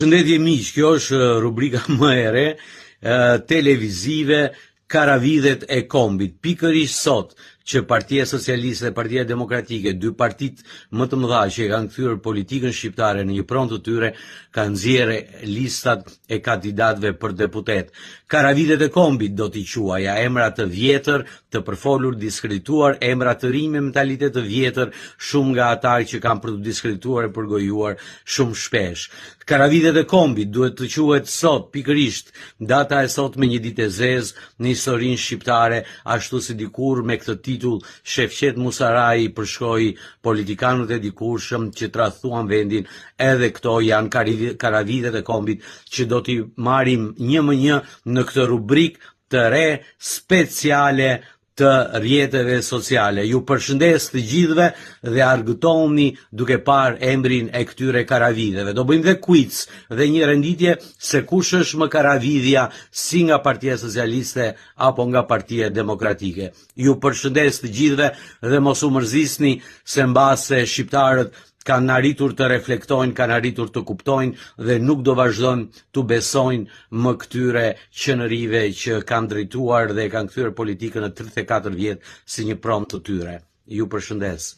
Përshëndetje miq, kjo është rubrika më e re televizive Karavidhet e Kombit. Pikërisht sot që Partia Socialiste dhe Partia Demokratike, dy partit më të mëdha që kanë kthyer politikën shqiptare në një pronë të tyre, kanë nxjerrë listat e kandidatëve për deputet. Karavidhet e Kombit do t'i quaja, emra të vjetër, të përfolur, diskredituar, emra të rinj me mentalitet të vjetër, shumë nga ata që kanë për të diskredituar e përgojuar shumë shpesh. Karavidhet e Kombit duhet të quhet sot, pikërisht, data e sot me një ditë e zezë në historinë shqiptare, ashtu si dikur me këtë titull Shefqet Musarai përshkroi politikanët e dikurshëm që tradhtuan vendin, edhe këto janë karavidhet e Kombit që do t'i marrim një më një në këtë rubrikë të re speciale të rrjeteve sociale. Ju përshëndes të gjithëve dhe argëtohuni duke parë emrin e këtyre karavidheve. Do bëjmë dhe quiz dhe një renditje se kush është më karavidhja, si nga Partia Socialiste apo nga Partia Demokratike. Ju përshëndes të gjithëve dhe mos u mërzisni se mbase shqiptarët kanë arritur të reflektojnë, kanë arritur të kuptojnë dhe nuk do vazhdojnë të besojnë më këtyre qenërive që kanë drejtuar dhe kanë kthyer politikën në 34 vjet si një pronë të tyre. Ju përshëndes.